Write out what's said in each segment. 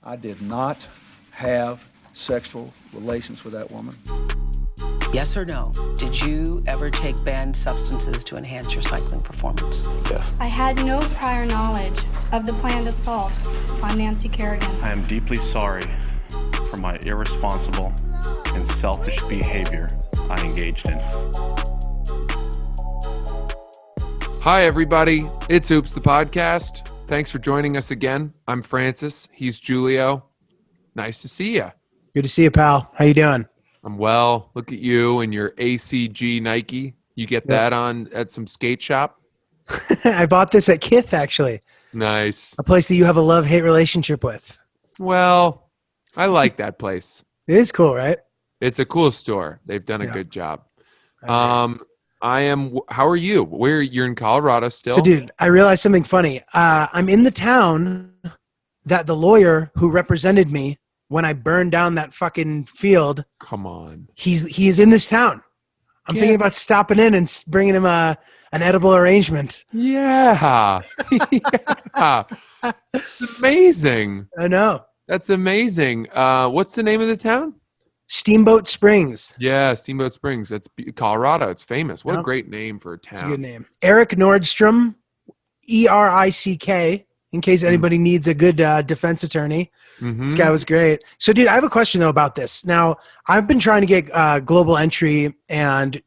I did not have sexual relations with that woman. Yes or no? Did you ever take banned substances to enhance your cycling performance? Yes. I had no prior knowledge of the planned assault on Nancy Kerrigan. I am deeply sorry for my irresponsible and selfish behavior I engaged in. Hi, everybody. It's Oops, the podcast. Thanks for joining us again. I'm Francis. He's Giulio. Nice to see you. Good to see you, pal. How you doing? I'm well. Look at you and your ACG Nike. You get that on at some skate shop? I bought this at Kith, actually. Nice. A place that you have a love-hate relationship with. Well, I like that place. It is cool, right? It's a cool store. They've done a good job. How are you? You're in Colorado still? So, dude, I realized something funny. I'm in the town that the lawyer who represented me when I burned down that fucking field. Come on. He is in this town. I'm thinking about stopping in and bringing him an edible arrangement. Yeah. Yeah. It's amazing. I know. That's amazing. What's the name of the town? Steamboat Springs. Yeah, Steamboat Springs. That's Colorado. It's famous. What a great name for a town. It's a good name. Eric Nordstrom, Erick, in case anybody needs a good defense attorney. Mm-hmm. This guy was great. So, dude, I have a question, though, about this. Now, I've been trying to get global entry and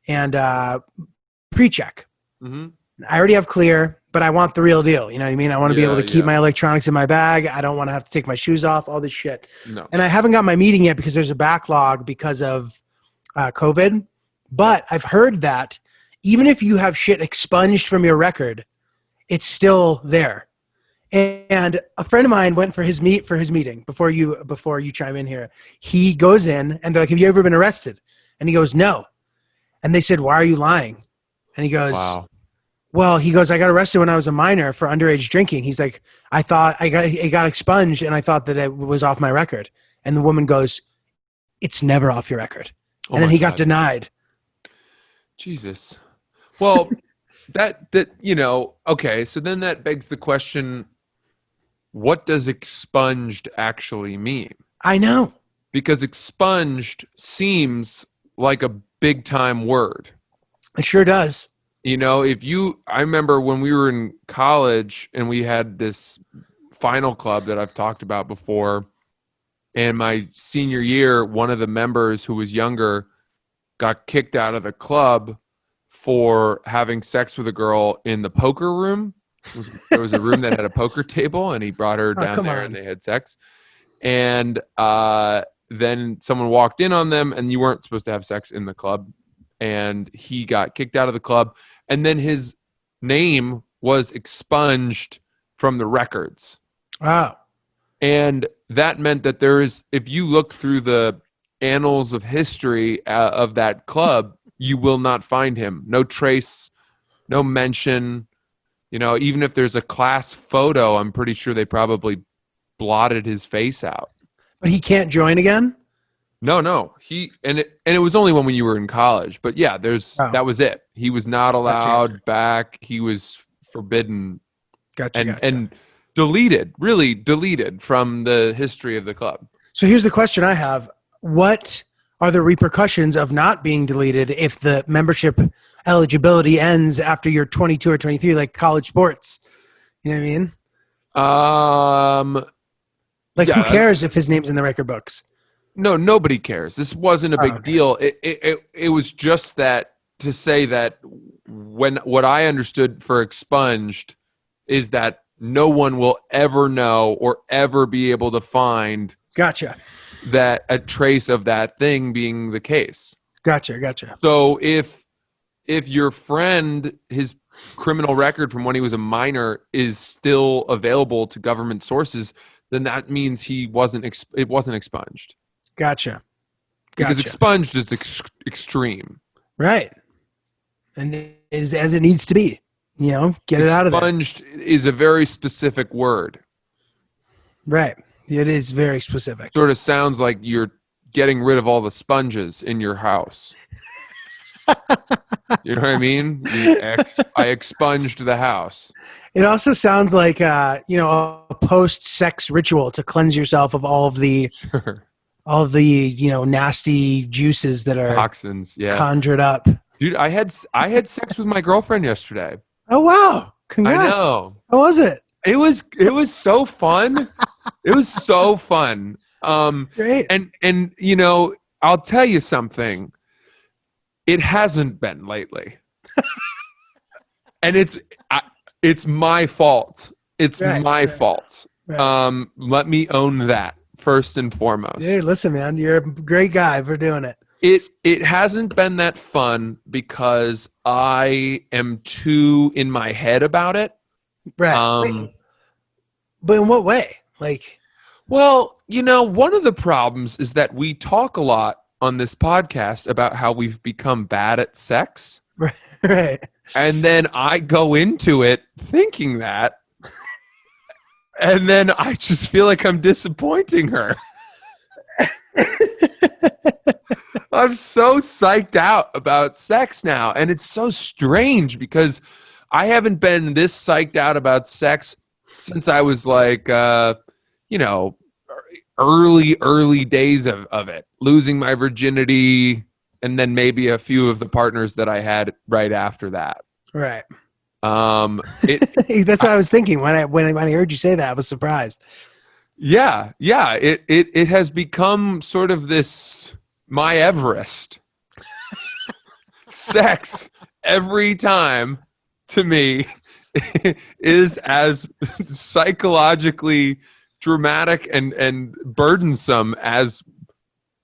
pre-check. Mm-hmm. I already have clear, but I want the real deal. You know what I mean? I want to be able to keep my electronics in my bag. I don't want to have to take my shoes off, all this shit. No. And I haven't got my meeting yet because there's a backlog because of COVID. But I've heard that even if you have shit expunged from your record, it's still there. And a friend of mine went for his meeting before you chime in here. He goes in and they're like, "Have you ever been arrested?" And he goes, "No." And they said, "Why are you lying?" And he goes, "Wow." Well, he goes, "I got arrested when I was a minor for underage drinking." He's like, "I thought it got expunged and I thought that it was off my record." And the woman goes, "It's never off your record." And then he got denied. Jesus. Well, that okay, so then that begs the question, what does expunged actually mean? I know. Because expunged seems like a big time word. It sure does. I remember when we were in college and we had this final club that I've talked about before, and my senior year, one of the members who was younger got kicked out of the club for having sex with a girl in the poker room. There was a room that had a poker table, and he brought her down there and they had sex. And then someone walked in on them, and you weren't supposed to have sex in the club. And he got kicked out of the club. And then his name was expunged from the records. Wow. And that meant that if you look through the annals of history of that club, you will not find him. No trace, no mention. Even if there's a class photo, I'm pretty sure they probably blotted his face out. But he can't join again? No. It was only when you were in college. But yeah, that was it. He was not allowed back. He was forbidden. Gotcha. And deleted from the history of the club. So here's the question I have. What are the repercussions of not being deleted if the membership eligibility ends after you're 22 or 23, like college sports? You know what I mean? Who cares if his name's in the record books? No, nobody cares. This wasn't a big deal. It was just that to say that what I understood for expunged is that no one will ever know or ever be able to find. Gotcha. That a trace of that thing being the case. Gotcha. So if your friend, his criminal record from when he was a minor is still available to government sources, then that means it wasn't expunged. Gotcha. Because expunged is extreme. Right. And it is as it needs to be. Get it out of there. Expunged is a very specific word. Right. It is very specific. Sort of sounds like you're getting rid of all the sponges in your house. You know what I mean? I expunged the house. It also sounds like a post-sex ritual to cleanse yourself of all of the nasty juices that are Toxins, yeah. conjured up. Dude, I had sex with my girlfriend yesterday. Oh wow! Congrats. I know. How was it? It was so fun. It was so fun. Great. And I'll tell you something. It hasn't been lately. And it's my fault. It's my fault. Right. Let me own that first and foremost. Hey, listen, man, you're a great guy for doing it. It hasn't been that fun because I am too in my head about it. Right. But in what way? Like, well, one of the problems is that we talk a lot on this podcast about how we've become bad at sex. Right. And then I go into it thinking that. And then I just feel like I'm disappointing her. I'm so psyched out about sex now. And it's so strange because I haven't been this psyched out about sex since I was like, early days of it, losing my virginity, and then maybe a few of the partners that I had right after that. Right. That's what I was thinking when I heard you say that. I was surprised. Yeah. It has become sort of this my Everest. Sex every time to me is as psychologically dramatic and burdensome as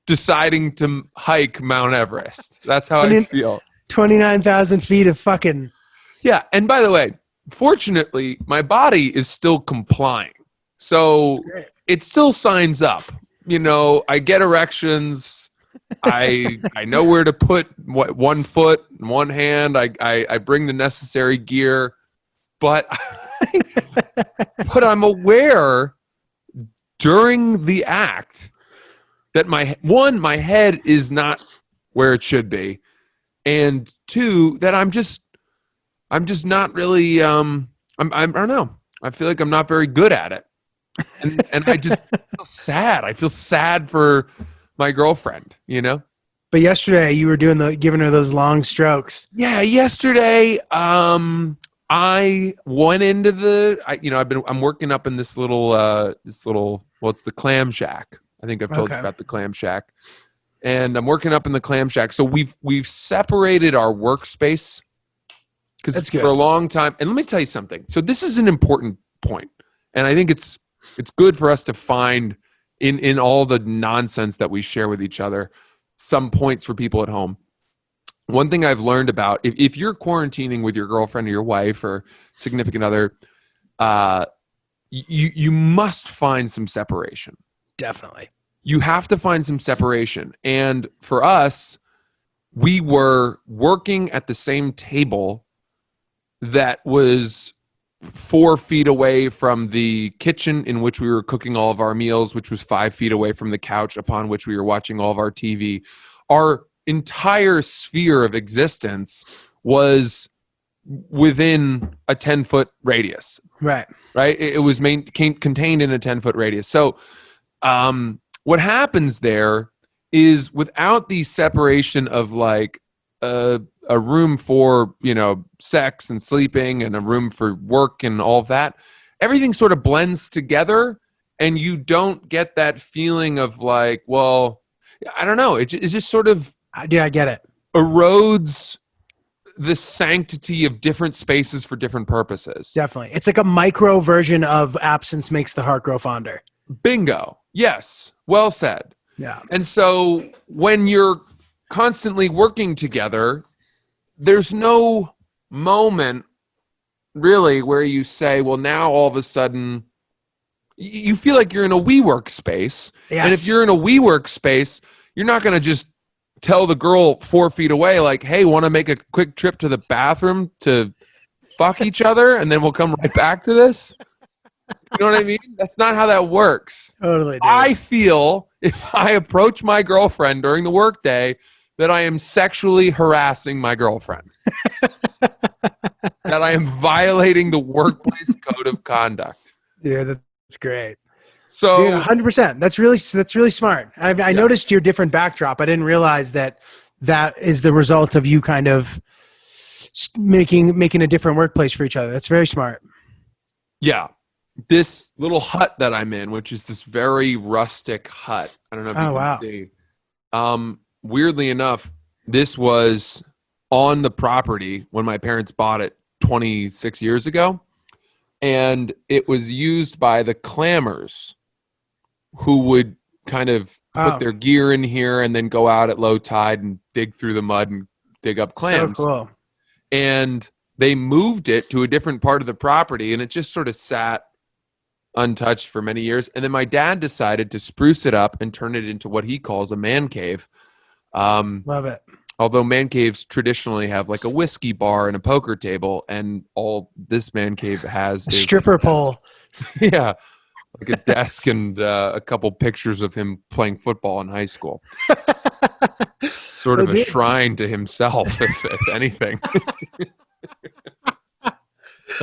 deciding to hike Mount Everest. That's how I feel. 29,000 feet of fucking. Yeah. And by the way, fortunately, my body is still complying. So it still signs up. I get erections. I know where to put one foot, one hand. I bring the necessary gear. But I'm aware during the act that my head is not where it should be, and two, that I'm just not really I don't know. I feel like I'm not very good at it, and I just feel sad. I feel sad for my girlfriend. But yesterday you were giving her those long strokes. Yeah, yesterday. I went into I'm working up in this little well, it's the clam shack. I think I've told you about the clam shack, and I'm working up in the clam shack. So we've separated our workspace because for a long time. And let me tell you something. So this is an important point, and I think it's good for us to find in all the nonsense that we share with each other some points for people at home. One thing I've learned about if you're quarantining with your girlfriend or your wife or significant other, you must find some separation. Definitely. You have to find some separation. And for us, we were working at the same table that was 4 feet away from the kitchen in which we were cooking all of our meals, which was 5 feet away from the couch upon which we were watching all of our TV. Our entire sphere of existence was within a 10-foot radius. Right. It was contained in a 10-foot radius. So what happens there is without the separation of like a room for, sex and sleeping and a room for work and all of that, everything sort of blends together and you don't get that feeling of like, well, I don't know. It's just sort of, yeah, I get it. Erodes the sanctity of different spaces for different purposes. Definitely. It's like a micro version of absence makes the heart grow fonder. Bingo. Yes. Well said. Yeah. And so when you're constantly working together, there's no moment really where you say, well, now all of a sudden you feel like you're in a WeWork space. Yes. And if you're in a WeWork space, you're not going to just tell the girl 4 feet away, like, hey, want to make a quick trip to the bathroom to fuck each other and then we'll come right back to this? You know what I mean? That's not how that works. Totally. Dude. I feel if I approach my girlfriend during the workday that I am sexually harassing my girlfriend. That I am violating the workplace code of conduct. Yeah, that's great. So, dude, 100%. That's really smart. I noticed your different backdrop. I didn't realize that is the result of you kind of making a different workplace for each other. That's very smart. Yeah. This little hut that I'm in, which is this very rustic hut. I don't know if you can see. Weirdly enough, this was on the property when my parents bought it 26 years ago. And it was used by the clammers who would kind of put their gear in here and then go out at low tide and dig through the mud and dig up clams. So cool. And they moved it to a different part of the property, and it just sort of sat untouched for many years. And then my dad decided to spruce it up and turn it into what he calls a man cave. Love it. Although man caves traditionally have like a whiskey bar and a poker table, and all this man cave has is stripper pole. Yeah, like a desk and a couple pictures of him playing football in high school. Sort of a shrine to himself, if anything.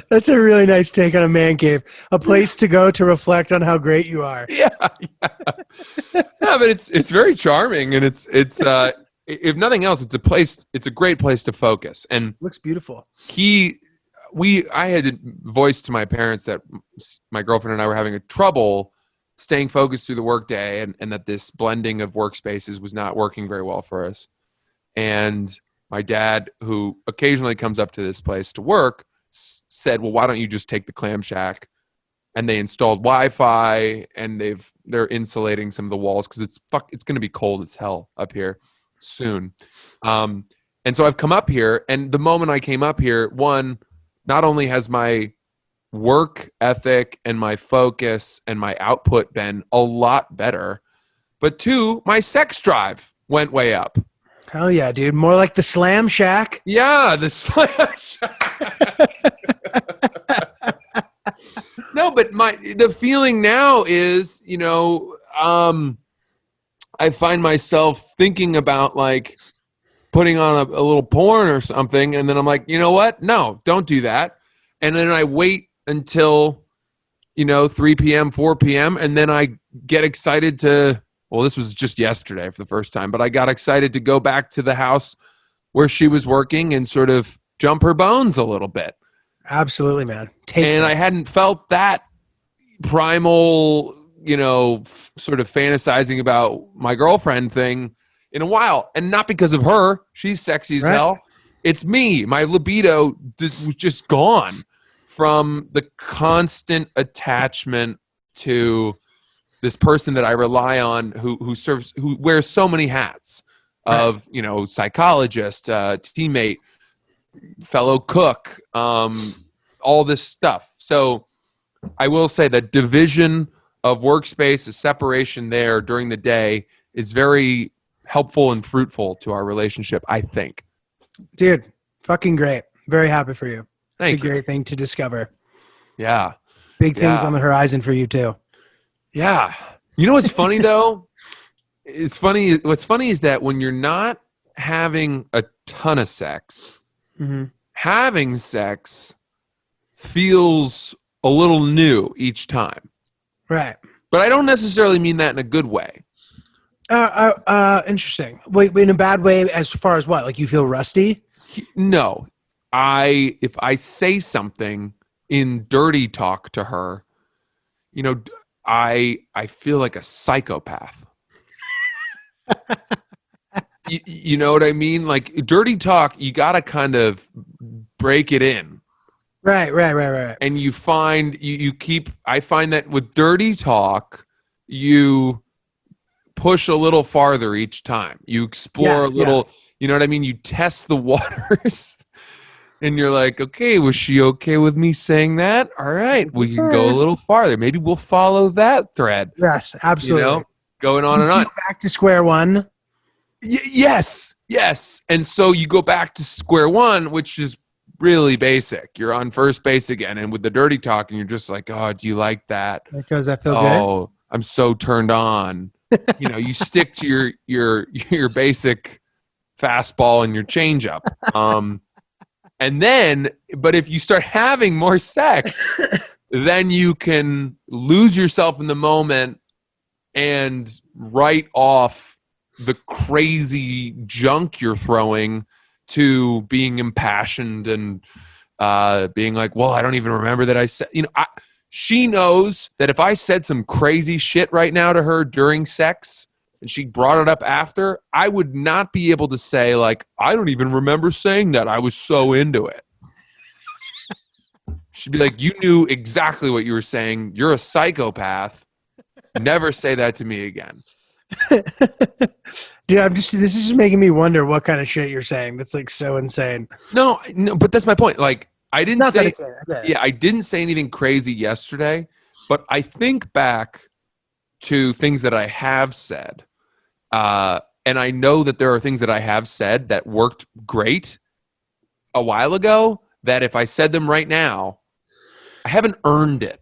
That's a really nice take on a man cave. A place to go to reflect on how great you are. Yeah. No, but it's very charming, and it's if nothing else, it's a great place to focus. And looks beautiful. I had voiced to my parents that my girlfriend and I were having a trouble staying focused through the workday, and that this blending of workspaces was not working very well for us. And my dad, who occasionally comes up to this place to work, said, well, why don't you just take the clam shack? And they installed Wi-Fi, and they're insulating some of the walls because it's going to be cold as hell up here soon. And so I've come up here, and the moment I came up here, one, not only has my work ethic and my focus and my output been a lot better, but two, my sex drive went way up. Hell yeah, dude. More like the Slam Shack. Yeah, the Slam Shack. No, but the feeling now is, I find myself thinking about like putting on a little porn or something, and then I'm like, you know what? No, don't do that. And then I wait until 3 p.m., 4 p.m., and then I get excited to, well, this was just yesterday for the first time, but I got excited to go back to the house where she was working and sort of jump her bones a little bit. Absolutely, man. I hadn't felt that primal, sort of fantasizing about my girlfriend thing in a while. And not because of her. She's sexy as hell. It's me. My libido was just gone from the constant attachment to this person that I rely on who wears so many hats of, psychologist, teammate, fellow cook, all this stuff. So I will say that division of workspace, a separation there during the day is very helpful and fruitful to our relationship, I think. Dude, fucking great. Very happy for you. Thank it's a great thing to discover. Yeah. Big things on the horizon for you too. Yeah. You know what's funny though? It's funny. What's funny is that when you're not having a ton of sex, having sex feels a little new each time. Right. But I don't necessarily mean that in a good way. Interesting. Wait, in a bad way as far as what? Like you feel rusty? No. If I say something in dirty talk to her, I feel like a psychopath. You know what I mean? Like dirty talk, you got to kind of break it in. Right. And you find I find that with dirty talk, you push a little farther each time. You explore a little, you know what I mean? You test the waters. And you're like, okay, was she okay with me saying that? All right, we can go a little farther. Maybe we'll follow that thread. Yes, absolutely. Going on and on. Back to square one. Yes. And so you go back to square one, which is really basic. You're on first base again. And with the dirty talking, you're just like, oh, do you like that? Because I feel good. Oh, I'm so turned on. You stick to your basic fastball and your changeup. And then, but if you start having more sex, then you can lose yourself in the moment and write off the crazy junk you're throwing to being impassioned and being like, well, I don't even remember that I said, she knows that if I said some crazy shit right now to her during sex and she brought it up after, I would not be able to say, like, I don't even remember saying that. I was so into it. She'd be like, you knew exactly what you were saying. You're a psychopath. Never say that to me again. Dude, this is just making me wonder what kind of shit you're saying. That's like so insane. No, but that's my point. Like, I didn't It's not say, that insane. Okay. yeah, I didn't say anything crazy yesterday, but I think back to things that I have said. And I know that there are things that I have said that worked great a while ago that if I said them right now, I haven't earned it.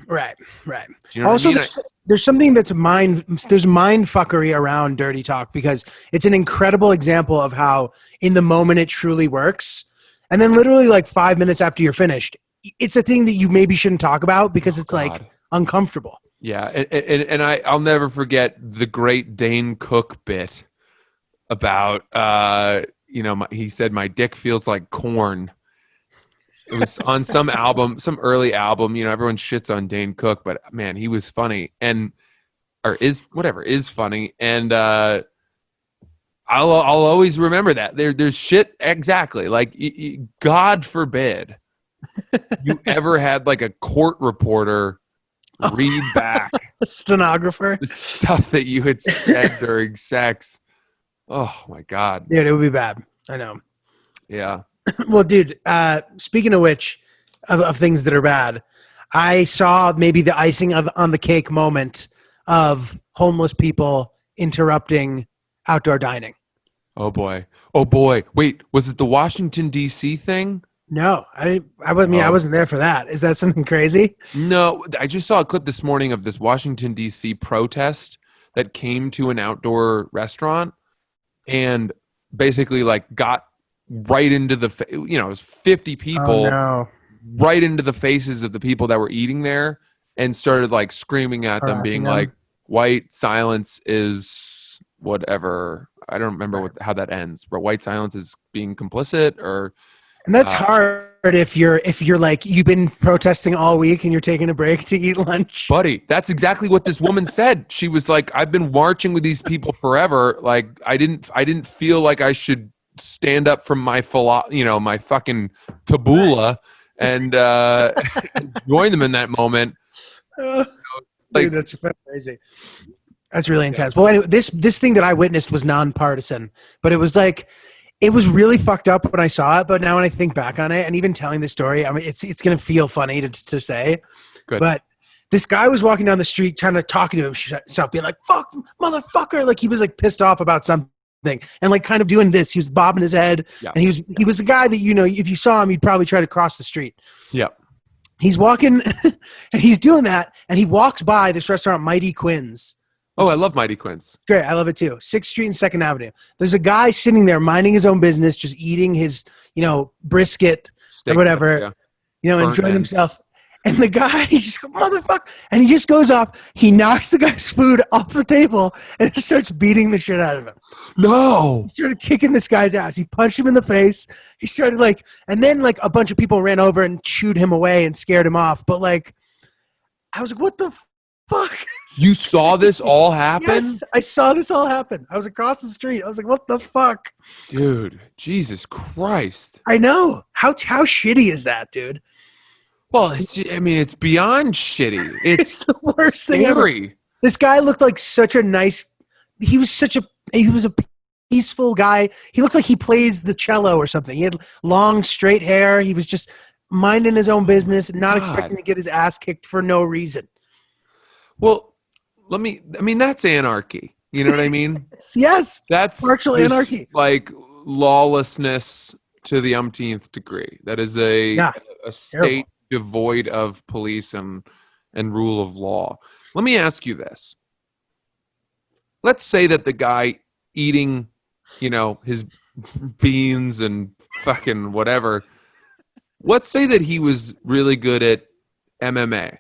Right. Do you know Also, what I mean? there's something there's mind fuckery around dirty talk because it's an incredible example of how in the moment it truly works. And then literally like 5 minutes after you're finished, it's a thing that you maybe shouldn't talk about because it's like uncomfortable. Yeah. And I'll never forget the great Dane Cook bit about, he said, my dick feels like corn. It was on some album, some early album. Everyone shits on Dane Cook, but man, he was funny is funny. And I'll always remember that. There's shit exactly like God forbid you ever had like a court reporter read back a stenographer the stuff that you had said during sex. Oh my God, dude, it would be bad. I know. Yeah. Well, dude, speaking of which, of things that are bad, I saw maybe the icing on the cake moment of homeless people interrupting outdoor dining. Oh boy. Wait, was it the Washington D.C. thing? No, I wasn't there for that. Is that something crazy? No, I just saw a clip this morning of this Washington D.C. protest that came to an outdoor restaurant and basically like got right into the, it was 50 people right into the faces of the people that were eating there and started like screaming at them, being like, white silence is whatever. I don't remember how that ends, but white silence is being complicit or. And that's hard if you're like, you've been protesting all week and you're taking a break to eat lunch. Buddy, that's exactly what this woman said. She was like, I've been marching with these people forever. Like I didn't feel like I should stand up from my my fucking tabula and join them in that moment. Dude, that's crazy. That's really intense. Well, anyway, this thing that I witnessed was nonpartisan, but it was like, it was really fucked up when I saw it. But now when I think back on it and even telling the story, I mean, it's going to feel funny to say. Good. But this guy was walking down the street trying to talking to himself, being like, fuck, motherfucker. Like he was like pissed off about something and like kind of doing this. He was bobbing his head. Yeah. And he was the guy that, if you saw him, you'd probably try to cross the street. Yeah. He's walking and he's doing that. And he walks by this restaurant, Mighty Quinn's. Oh, I love Mighty Quinn's. Great. I love it too. 6th Street and 2nd Avenue. There's a guy sitting there minding his own business, just eating his, brisket or whatever, enjoying himself. And the guy, he just goes, motherfucker. And he just goes off. He knocks the guy's food off the table and starts beating the shit out of him. No. He started kicking this guy's ass. He punched him in the face. He started and then a bunch of people ran over and shooed him away and scared him off. But I was like, what the fuck? You saw this all happen? Yes, I saw this all happen. I was across the street. I was like, what the fuck? Dude, Jesus Christ. I know. How shitty is that, dude? Well, it's beyond shitty. It's the worst thing ever. This guy looked like such a nice, he was a peaceful guy. He looked like he plays the cello or something. He had long, straight hair. He was just minding his own business, not expecting to get his ass kicked for no reason. Well, that's anarchy. You know what I mean? Yes. That's partial anarchy. Like lawlessness to the umpteenth degree. That is a state terrible. Devoid of police and rule of law. Let me ask you this. Let's say that the guy eating, his beans and fucking whatever. Let's say that he was really good at MMA.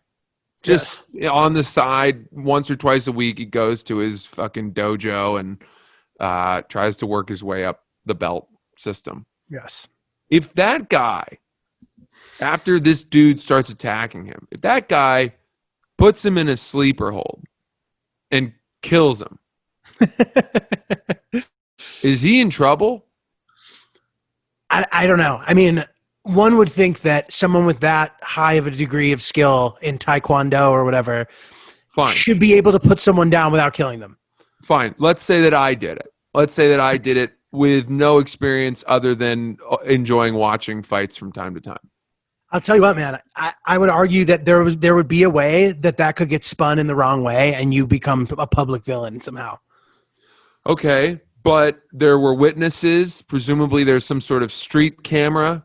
Just on the side, once or twice a week, he goes to his fucking dojo and tries to work his way up the belt system. Yes. If that guy, after this dude starts attacking him, if that guy puts him in a sleeper hold and kills him, is he in trouble? I don't know. I mean, one would think that someone with that high of a degree of skill in Taekwondo or whatever should be able to put someone down without killing them. Fine. Let's say that I did it. Let's say that I did it with no experience other than enjoying watching fights from time to time. I'll tell you what, man. I would argue that there would be a way that could get spun in the wrong way and you become a public villain somehow. Okay, but there were witnesses. Presumably there's some sort of street camera.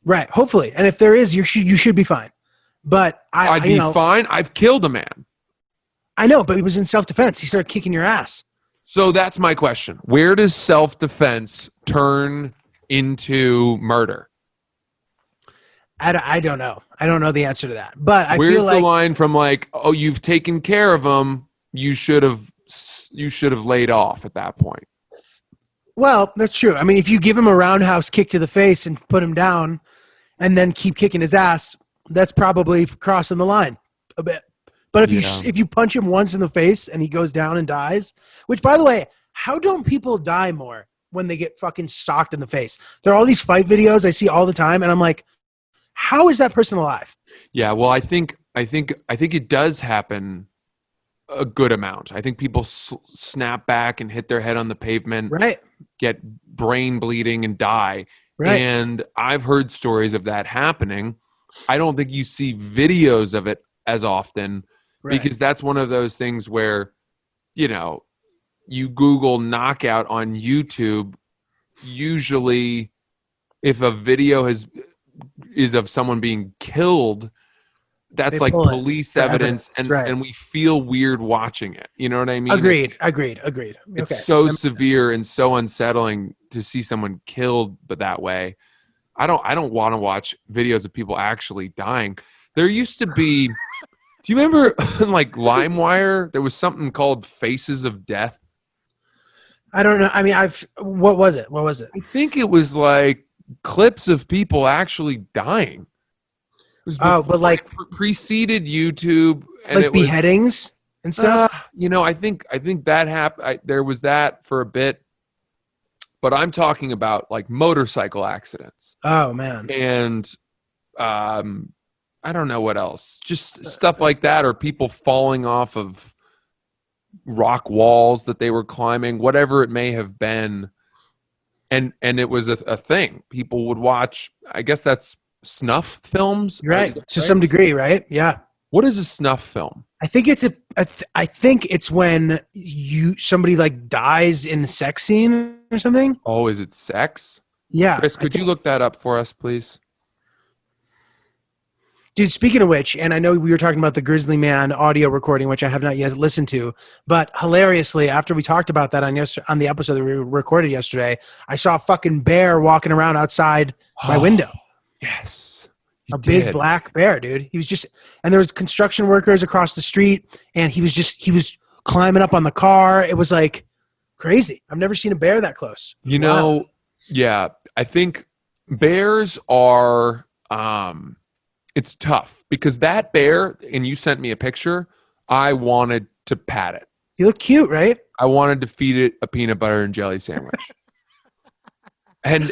Right, hopefully. And if there is, you should be fine. But I'd be fine. I've killed a man. I know, but he was in self-defense. He started kicking your ass. So that's my question. Where does self-defense turn into murder? I don't know. I don't know the answer to that. But I Where's feel like the line from like, oh, you've taken care of him, you should have laid off at that point. Well, that's true. I mean, if you give him a roundhouse kick to the face and put him down and then keep kicking his ass, that's probably crossing the line a bit. But if you punch him once in the face and he goes down and dies, which, by the way, how don't people die more when they get fucking socked in the face? There are all these fight videos I see all the time, and I'm like, how is that person alive? Yeah, well, I think it does happen a good amount. I think people snap back and hit their head on the pavement, right? Get brain bleeding and die. Right. And I've heard stories of that happening. I don't think you see videos of it as often because that's one of those things where, you know, you Google knockout on YouTube. Usually, if a video is of someone being killed, that's like police evidence and we feel weird watching it. You know what I mean? Agreed. It's so severe and so unsettling to see someone killed, but that way. I don't want to watch videos of people actually dying. There used to be, do you remember like LimeWire? There was something called Faces of Death. I don't know. I mean, what was it? I think it was like clips of people actually dying. But like preceded YouTube, and like it was beheadings and stuff. You know, I think that happened. There was that for a bit, but I'm talking about like motorcycle accidents. Oh man, and I don't know what else. Just stuff like that, or people falling off of rock walls that they were climbing, whatever it may have been. And it was a thing. People would watch. I guess that's snuff films, right? To some degree, right? Yeah. What is a snuff film? I think it's when somebody like dies in a sex scene or something. Oh, is it sex? Yeah. Chris, could you look that up for us, please? Dude, speaking of which, and I know we were talking about the Grizzly Man audio recording, which I have not yet listened to, but hilariously, after we talked about that on the episode that we recorded yesterday, I saw a fucking bear walking around outside my window. Yes. Big black bear, dude. He was just, and there was construction workers across the street, and he was climbing up on the car. It was like crazy. I've never seen a bear that close. You know, yeah, I think bears are, it's tough because that bear, and you sent me a picture, I wanted to pat it. He looked cute, right? I wanted to feed it a peanut butter and jelly sandwich. And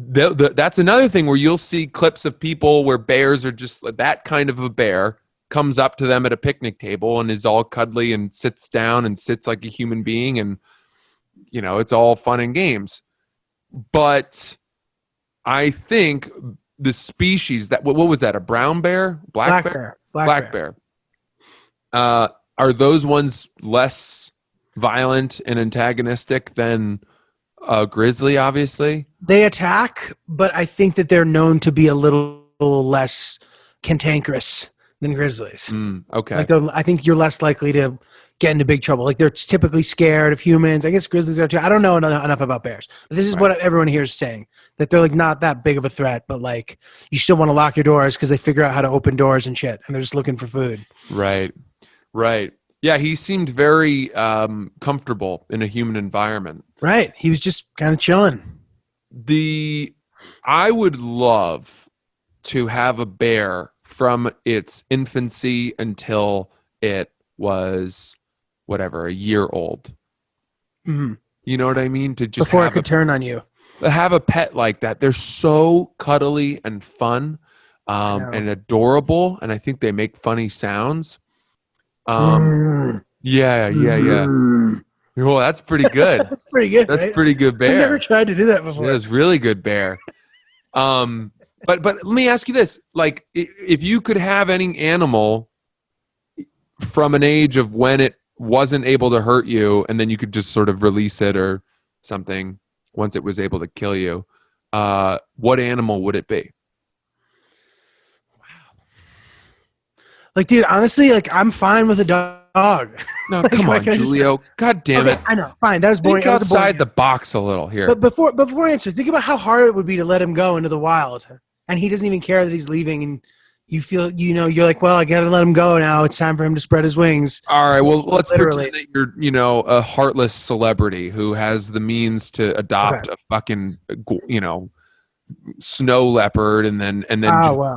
that's another thing where you'll see clips of people where bears are just that kind of a bear comes up to them at a picnic table and is all cuddly and sits down and sits like a human being. And, you know, it's all fun and games. But I think the species that, what was that? A brown bear? Black bear? Black bear. Are those ones less violent and antagonistic than grizzly, obviously? They attack, but I think that they're known to be a little less cantankerous than grizzlies. Okay. Like I think you're less likely to get into big trouble. Like they're typically scared of humans. I guess grizzlies are too. I don't know enough about bears, but this is what everyone here is saying, that they're like not that big of a threat, but like you still want to lock your doors because they figure out how to open doors and shit, and they're just looking for food. Right. Yeah, he seemed very comfortable in a human environment. Right. He was just kind of chilling. I would love to have a bear from its infancy until it was whatever, a year old. Mm-hmm. You know what I mean? To just before it could turn on you. Have a pet like that. They're so cuddly and fun and adorable, and I think they make funny sounds. Yeah. Oh, that's pretty good. That's pretty good. That's right? pretty good bear. I've never tried to do that before. Yeah, it's really good bear. But let me ask you this: like, if you could have any animal from an age of when it wasn't able to hurt you, and then you could just sort of release it or something once it was able to kill you, what animal would it be? Like, dude, honestly, like, I'm fine with a dog. No, like, come on, Giulio. God damn it. I know. Fine. That was boring. Think outside the box a little here. But before I answer, think about how hard it would be to let him go into the wild. And he doesn't even care that he's leaving. And you feel, you're like, well, I got to let him go now. It's time for him to spread his wings. All right. Well, let's pretend that you're, a heartless celebrity who has the means to adopt a fucking, snow leopard and then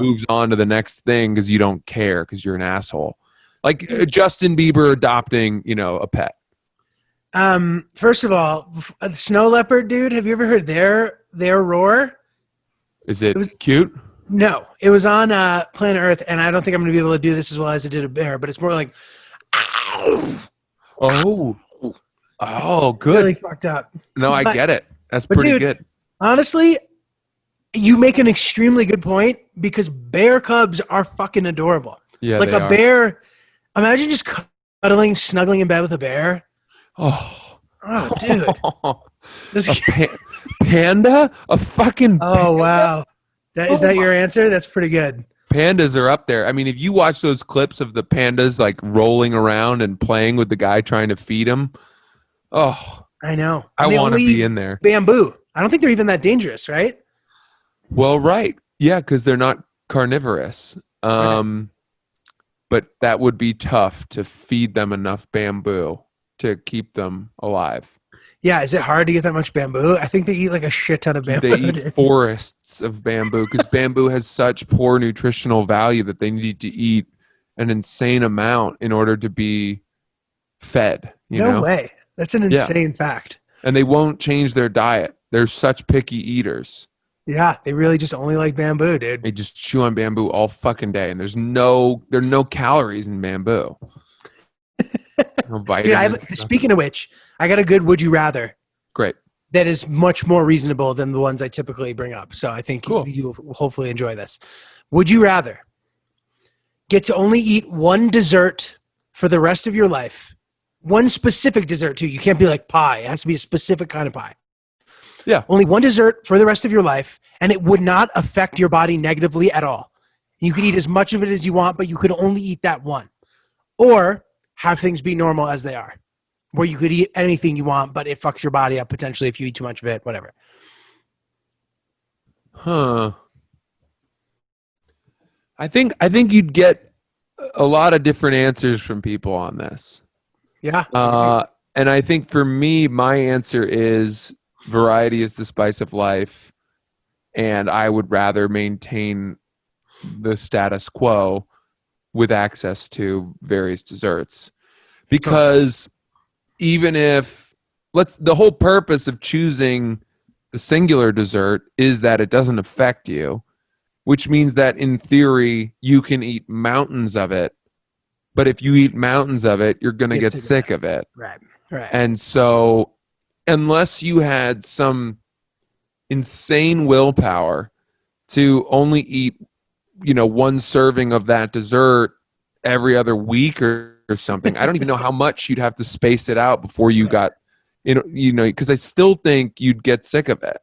moves on to the next thing because you don't care because you're an asshole. Like Justin Bieber adopting, a pet. First of all, a snow leopard, dude, have you ever heard their roar? Is it cute? No, it was on Planet Earth, and I don't think I'm going to be able to do this as well as I did a bear, but it's more like, oh, good. Really fucked up. No, I get it. That's pretty good. Honestly, you make an extremely good point because bear cubs are fucking adorable. Yeah, like a bear. Imagine just cuddling, snuggling in bed with a bear. Oh dude. Panda? A fucking panda? Oh, wow. Is that your answer? That's pretty good. Pandas are up there. I mean, if you watch those clips of the pandas like rolling around and playing with the guy trying to feed them, I know. I want to be in there. Bamboo. I don't think they're even that dangerous, right? Well, right. Yeah, because they're not carnivorous. But that would be tough to feed them enough bamboo to keep them alive. Yeah, is it hard to get that much bamboo? I think they eat like a shit ton of bamboo. They eat forests of bamboo because bamboo has such poor nutritional value that they need to eat an insane amount in order to be fed. No way. That's an insane fact. And they won't change their diet. They're such picky eaters. Yeah, they really just only like bamboo, dude. They just chew on bamboo all fucking day, and there are no calories in bamboo. No vitamins. Dude, speaking of which, I got a good would you rather. Great. That is much more reasonable than the ones I typically bring up. So I think cool. you will hopefully enjoy this. Would you rather get to only eat one dessert for the rest of your life? One specific dessert, too. You can't be like pie. It has to be a specific kind of pie. Yeah. Only one dessert for the rest of your life, and it would not affect your body negatively at all. You could eat as much of it as you want, but you could only eat that one. Or have things be normal as they are, where you could eat anything you want, but it fucks your body up potentially if you eat too much of it, whatever. Huh. I think you'd get a lot of different answers from people on this. Yeah. And I think for me, my answer is variety is the spice of life, and I would rather maintain the status quo with access to various desserts. Because even if the whole purpose of choosing the singular dessert is that it doesn't affect you, which means that in theory you can eat mountains of it, but if you eat mountains of it, you're going to get sick of it. Right. And so unless you had some insane willpower to only eat, one serving of that dessert every other week or something, I don't even know how much you'd have to space it out before you got, because I still think you'd get sick of it.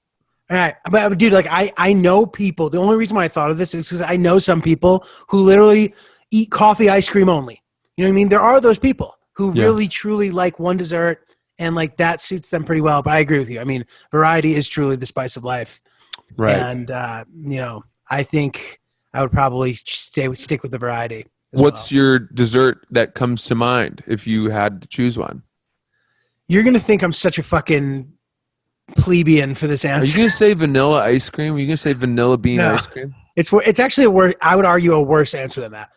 All right. But dude, like I know people, the only reason why I thought of this is because I know some people who literally eat coffee ice cream only. You know what I mean? There are those people who really truly like one dessert and like that suits them pretty well. But I agree with you. I mean, variety is truly the spice of life. Right. And I think I would probably stick with the variety. What's your dessert that comes to mind if you had to choose one? You're gonna think I'm such a fucking plebeian for this answer. Are you gonna say vanilla ice cream? Are you gonna say vanilla bean ice cream? It's actually a worse. I would argue a worse answer than that.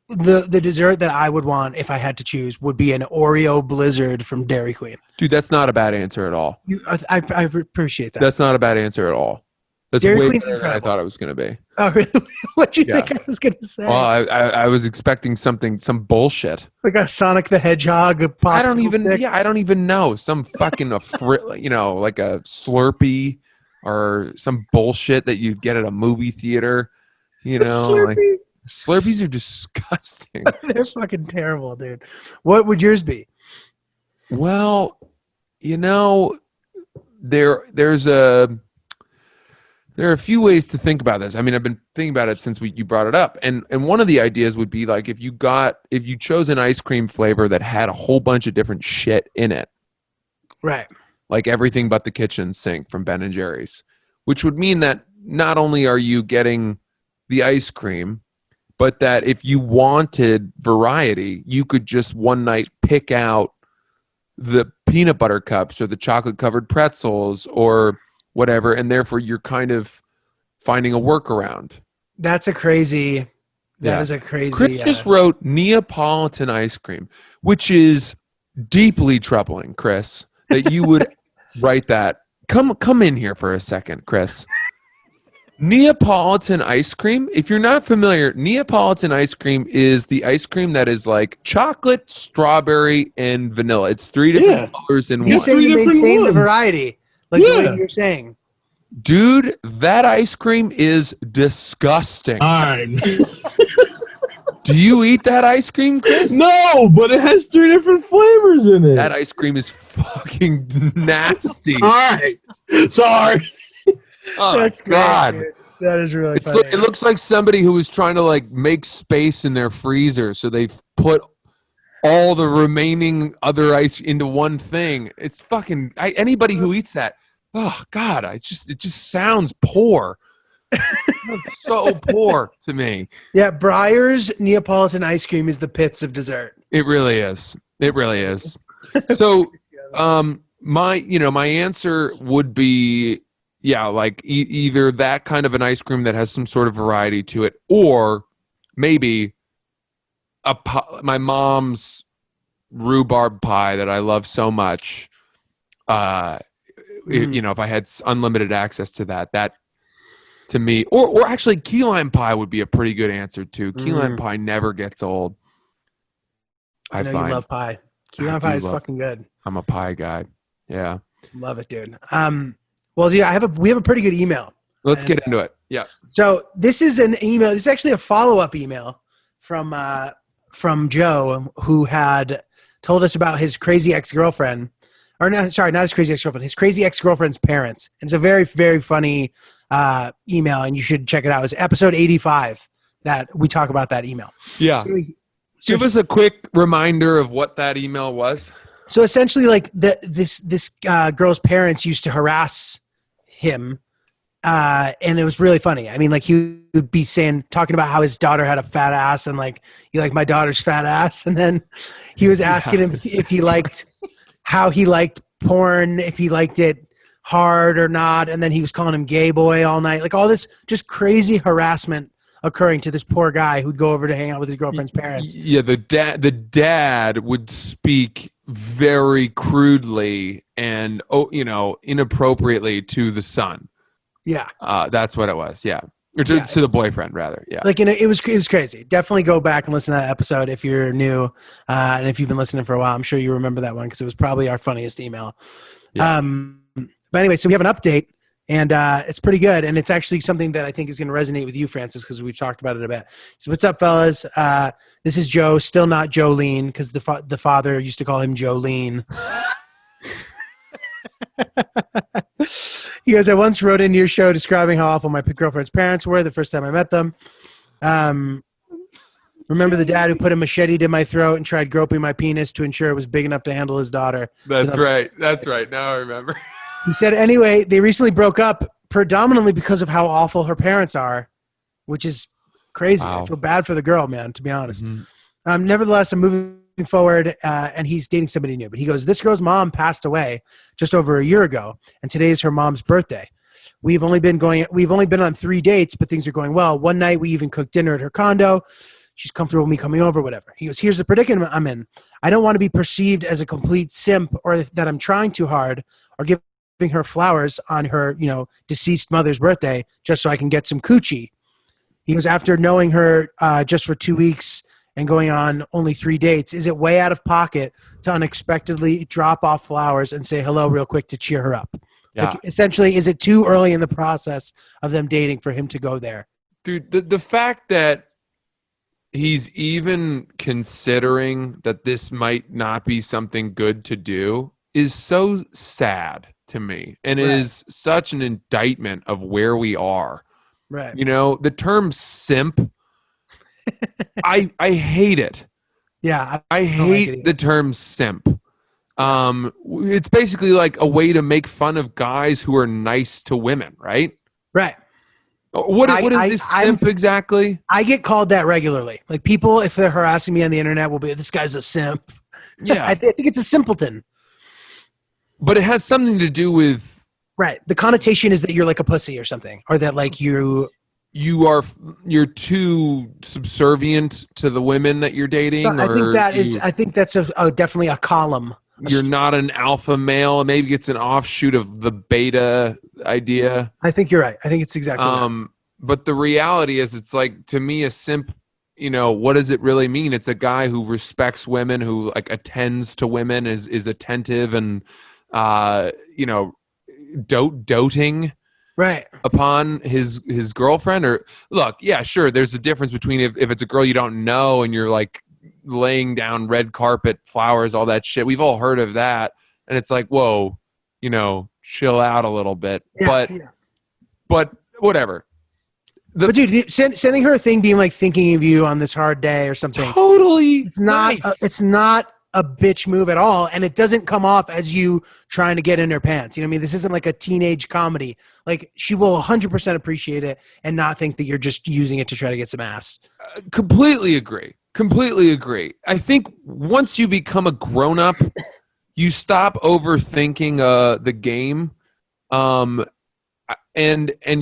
The dessert that I would want if I had to choose would be an Oreo Blizzard from Dairy Queen. Dude, that's not a bad answer at all. I appreciate that. That's not a bad answer at all. That's Dairy way Queen's better than I incredible. thought it was going to be. Oh, really? What do you think I was going to say? Well, I was expecting some bullshit. Like a Sonic the Hedgehog popsicle stick? I don't even know. Some fucking, like a Slurpee or some bullshit that you get at a movie theater. Slurpee? Slurpees are disgusting. They're fucking terrible, dude. What would yours be? Well, there are a few ways to think about this. I mean, I've been thinking about it since you brought it up. And one of the ideas would be like if you chose an ice cream flavor that had a whole bunch of different shit in it. Right. Like everything but the kitchen sink from Ben and Jerry's, which would mean that not only are you getting the ice cream, but that if you wanted variety, you could just one night pick out the peanut butter cups or the chocolate covered pretzels or whatever, and therefore you're kind of finding a workaround. That is a crazy. Chris just wrote Neapolitan ice cream, which is deeply troubling, Chris, that you would write that. Come in here for a second, Chris. Neapolitan ice cream. If you're not familiar, Neapolitan ice cream is the ice cream that is like chocolate, strawberry, and vanilla. It's three different colors in one. You say to maintain the variety. Like the way you're saying. Dude, that ice cream is disgusting. Fine. Do you eat that ice cream, Chris? No, but it has 3 different flavors in it. That ice cream is fucking nasty. All right. Sorry. Oh, That's great, God. dude. That is really funny. It looks like somebody who was trying to like make space in their freezer, so they've put all the remaining other ice into one thing. It's fucking anybody who eats that. Oh God, it just sounds poor. It's so poor to me. Yeah, Breyer's Neapolitan ice cream is the pits of dessert. It really is. It really is. So, my answer would be, like either that kind of an ice cream that has some sort of variety to it, or maybe my mom's rhubarb pie that I love so much. If I had unlimited access to that to me, or actually key lime pie would be a pretty good answer too. Key lime pie never gets old. I know you love pie. Key lime pie is fucking good. I'm a pie guy. Yeah. Love it, dude. Well, dude, we have a pretty good email. Let's get into it. Yeah. So this is an email. This is actually a follow-up email from Joe, who had told us about his crazy ex-girlfriend. Or not his crazy ex-girlfriend, his crazy ex-girlfriend's parents. And it's a very, very funny email, and you should check it out. It's episode 85 that we talk about that email. Yeah. Give us a quick reminder of what that email was. So essentially, like this girl's parents used to harass him, and it was really funny. I mean, like he would be talking about how his daughter had a fat ass, and like you like my daughter's fat ass, and then he was asking him if he liked how he liked porn, if he liked it hard or not, and then he was calling him gay boy all night. Like all this just crazy harassment occurring to this poor guy who'd go over to hang out with his girlfriend's parents. Yeah, the dad would speak very crudely and inappropriately to the son. Yeah. That's what it was. Yeah. Or to the boyfriend, rather. Yeah. Like, it was crazy. Definitely go back and listen to that episode if you're new. And if you've been listening for a while, I'm sure you remember that one because it was probably our funniest email. Yeah. But anyway, so we have an update, and it's pretty good. And it's actually something that I think is going to resonate with you, Francis, because we've talked about it a bit. So what's up, fellas? This is Joe, still not Jolene, because the father used to call him Jolene. He goes, I once wrote into your show describing how awful my girlfriend's parents were the first time I met them. Remember the dad who put a machete to my throat and tried groping my penis to ensure it was big enough to handle his daughter. That's right. That's right. Now I remember. He said, anyway, they recently broke up predominantly because of how awful her parents are, which is crazy. Wow. I feel bad for the girl, man, to be honest. Nevertheless, I'm moving forward, and he's dating somebody new. But he goes, this girl's mom passed away just over a year ago, and today is her mom's birthday. We've only been on 3 dates, but things are going well. One night we even cooked dinner at her condo. She's comfortable with me coming over, whatever. He goes, here's the predicament I'm in. I don't want to be perceived as a complete simp or that I'm trying too hard or giving her flowers on her, deceased mother's birthday just so I can get some coochie. He goes, after knowing her just for 2 weeks and going on only 3 dates, is it way out of pocket to unexpectedly drop off flowers and say hello real quick to cheer her up? Yeah. Like, essentially, is it too early in the process of them dating for him to go there? Dude, the fact that he's even considering that this might not be something good to do is so sad to me, and is such an indictment of where we are. Right. The term simp, I hate it. Yeah. I hate the term simp. It's basically like a way to make fun of guys who are nice to women, right? Right. What is this simp exactly? I get called that regularly. Like, people, if they're harassing me on the internet, will be, this guy's a simp. Yeah. I think it's a simpleton. But it has something to do with... Right. The connotation is that you're like a pussy or something. Or that like you're too subservient to the women that you're dating. So I think that's definitely a column. You're not an alpha male. Maybe it's an offshoot of the beta idea. I think you're right. I think it's exactly that. But the reality is, it's like, to me, a simp, what does it really mean? It's a guy who respects women, who like attends to women, is attentive and, doting right upon his girlfriend. Or look, yeah, sure, there's a difference between if it's a girl you don't know and you're like laying down red carpet, flowers, all that shit. We've all heard of that, and it's like, whoa, chill out a little bit. But whatever. But dude, sending her a thing being like thinking of you on this hard day or something, totally, it's not nice. It's not a bitch move at all, and it doesn't come off as you trying to get in her pants. You know what I mean? This isn't like a teenage comedy. Like, she will 100% appreciate it and not think that you're just using it to try to get some ass. Completely agree. I think once you become a grown-up, you stop overthinking the game, and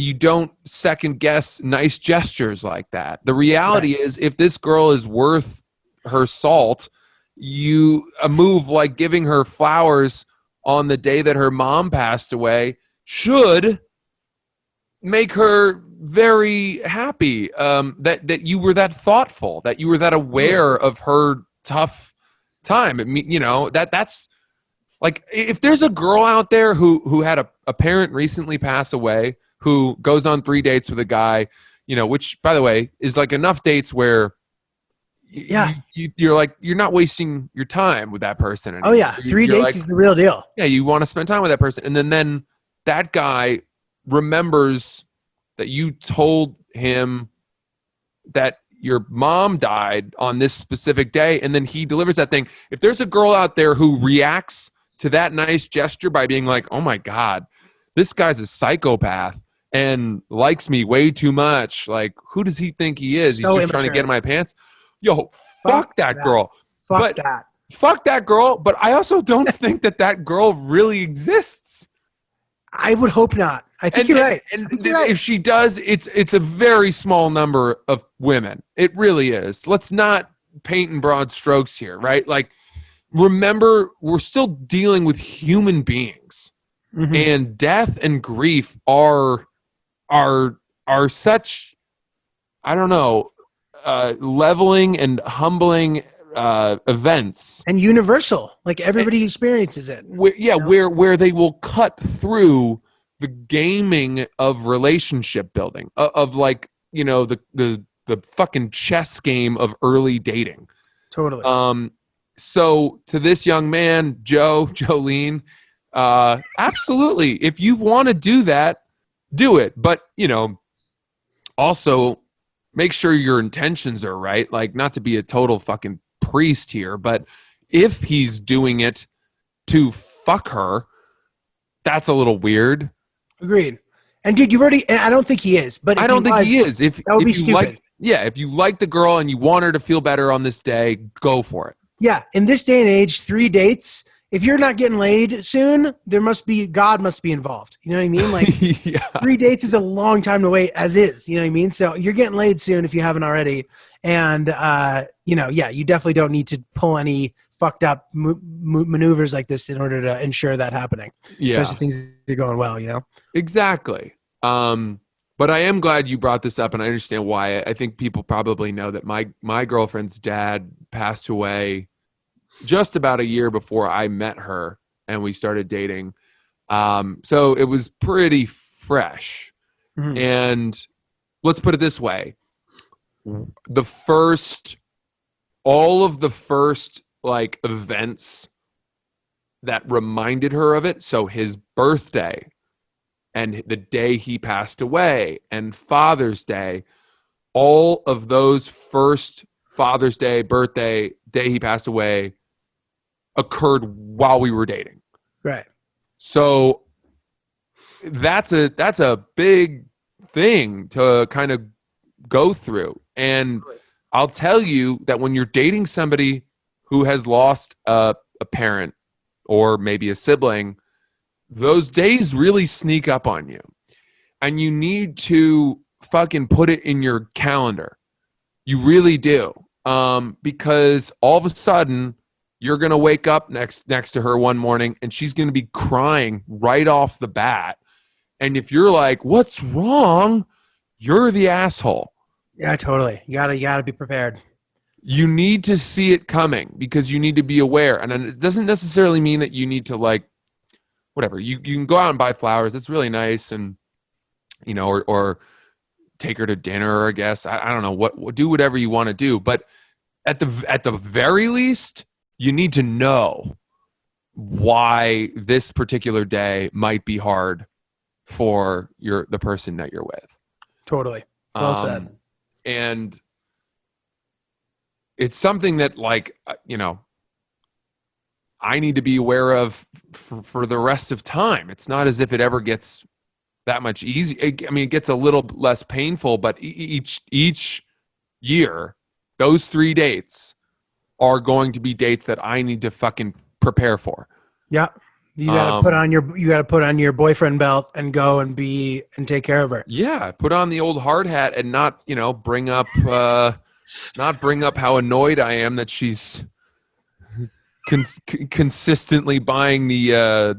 you don't second guess nice gestures like that. The reality is, if this girl is worth her salt, a move like giving her flowers on the day that her mom passed away should make her very happy, that you were that thoughtful, that you were that aware of her tough time. That's like, if there's a girl out there who had a parent recently pass away, who goes on 3 dates with a guy, which, by the way, is like enough dates where you're like, you're not wasting your time with that person anymore. Oh yeah, 3 dates is the real deal. Yeah, you want to spend time with that person, and then that guy remembers that you told him that your mom died on this specific day, and then he delivers that thing. If there's a girl out there who reacts to that nice gesture by being like, oh my God, this guy's a psychopath and likes me way too much, like, who does he think he is? So He's just trying to get in my pants. Yo, fuck that girl. Fuck that. Fuck that girl, but I also don't think that girl really exists. I would hope not. I think you're right. And if she does, it's a very small number of women. It really is. Let's not paint in broad strokes here, right? Like, remember, we're still dealing with human beings, and death and grief are such, I don't know, leveling and humbling events, and universal. Like, everybody experiences it. Where they will cut through the gaming of relationship building, of like, the fucking chess game of early dating. Totally. So to this young man, Jolene, absolutely, if you want to do that, do it. But also, make sure your intentions are right. Like, not to be a total fucking priest here, but if he's doing it to fuck her, that's a little weird. Agreed. And dude, and I don't think he is, but I don't think he is. That would be you stupid. If you like the girl and you want her to feel better on this day, go for it. Yeah. In this day and age, 3 dates, if you're not getting laid soon, God must be involved. You know what I mean? Like 3 dates is a long time to wait as is, you know what I mean? So you're getting laid soon if you haven't already. And, you definitely don't need to pull any fucked up maneuvers like this in order to ensure that happening. Yeah. Especially things are going well, Exactly. But I am glad you brought this up, and I understand why. I think people probably know that my girlfriend's dad passed away just about a year before I met her and we started dating. So it was pretty fresh. Mm-hmm. And let's put it this way. All of the first like events that reminded her of it. So his birthday and the day he passed away and Father's Day, all of those first Father's Day, birthday, day he passed away occurred while we were dating. Right. So that's a big thing to kind of go through. And I'll tell you that when you're dating somebody who has lost a parent or maybe a sibling, those days really sneak up on you. And you need to fucking put it in your calendar. You really do. Because all of a sudden, you're going to wake up next to her one morning and she's going to be crying right off the bat. And if you're like, what's wrong? You're the asshole. Yeah, totally. You gotta be prepared. You need to see it coming because you need to be aware. And it doesn't necessarily mean that you need to like, whatever. You can go out and buy flowers. It's really nice. And, or take her to dinner, I guess. I don't know, do whatever you want to do. But at the very least, you need to know why this particular day might be hard for the person that you're with. Totally. Well said. And it's something that, like, I need to be aware of for the rest of time. It's not as if it ever gets that much easier. I mean, it gets a little less painful, but each year, those 3 dates are going to be dates that I need to fucking prepare for. Yeah. You gotta put on your boyfriend belt and go and take care of her. Yeah, put on the old hard hat and not bring up how annoyed I am that she's consistently buying the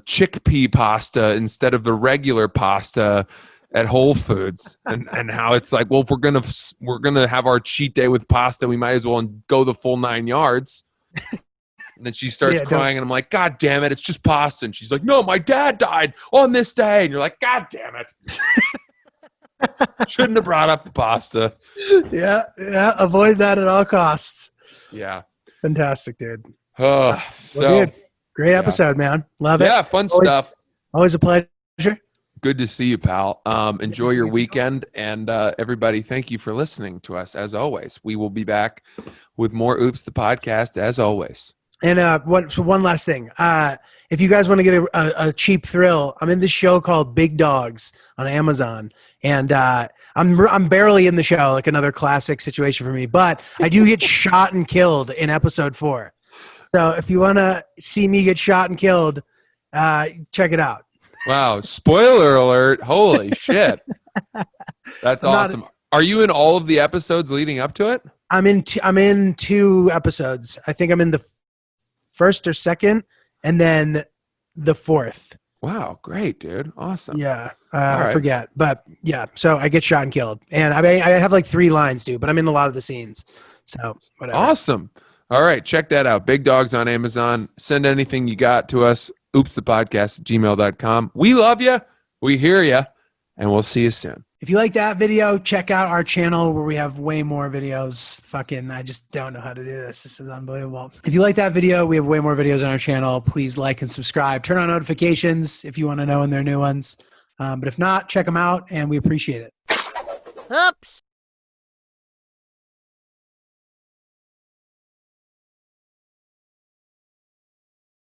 chickpea pasta instead of the regular pasta at Whole Foods, and how it's like, well, if we're gonna have our cheat day with pasta, we might as well go the full 9 yards. And then she starts crying, and I'm like, God damn it, it's just pasta. And she's like, no, my dad died on this day. And you're like, God damn it. Shouldn't have brought up the pasta. Yeah. Avoid that at all costs. Yeah. Fantastic, dude. Dude, great episode, man. Love it. Yeah, fun stuff. Always a pleasure. Good to see you, pal. Enjoy your weekend. And everybody, thank you for listening to us, as always. We will be back with more Oops, the podcast, as always. And one last thing. If you guys want to get a cheap thrill, I'm in this show called Big Dogs on Amazon. And I'm barely in the show, like another classic situation for me. But I do get shot and killed in episode 4. So if you want to see me get shot and killed, check it out. Wow. Spoiler alert. Holy shit. That's awesome. Are you in all of the episodes leading up to it? I'm in 2 episodes. I think I'm in the first or second, and then the 4th. Wow, great, dude. Awesome. Yeah, I forget. But yeah, so I get shot and killed. And I have like 3 lines, dude, but I'm in a lot of the scenes. So whatever. Awesome. All right, check that out. Big Dogs on Amazon. Send anything you got to us. oopsthepodcast@gmail.com. We love you. We hear you. And we'll see you soon. If you like that video, check out our channel where we have way more videos. I just don't know how to do this. This is unbelievable. If you like that video, we have way more videos on our channel. Please like and subscribe. Turn on notifications if you want to know when there are new ones. But if not, check them out, and we appreciate it. Oops.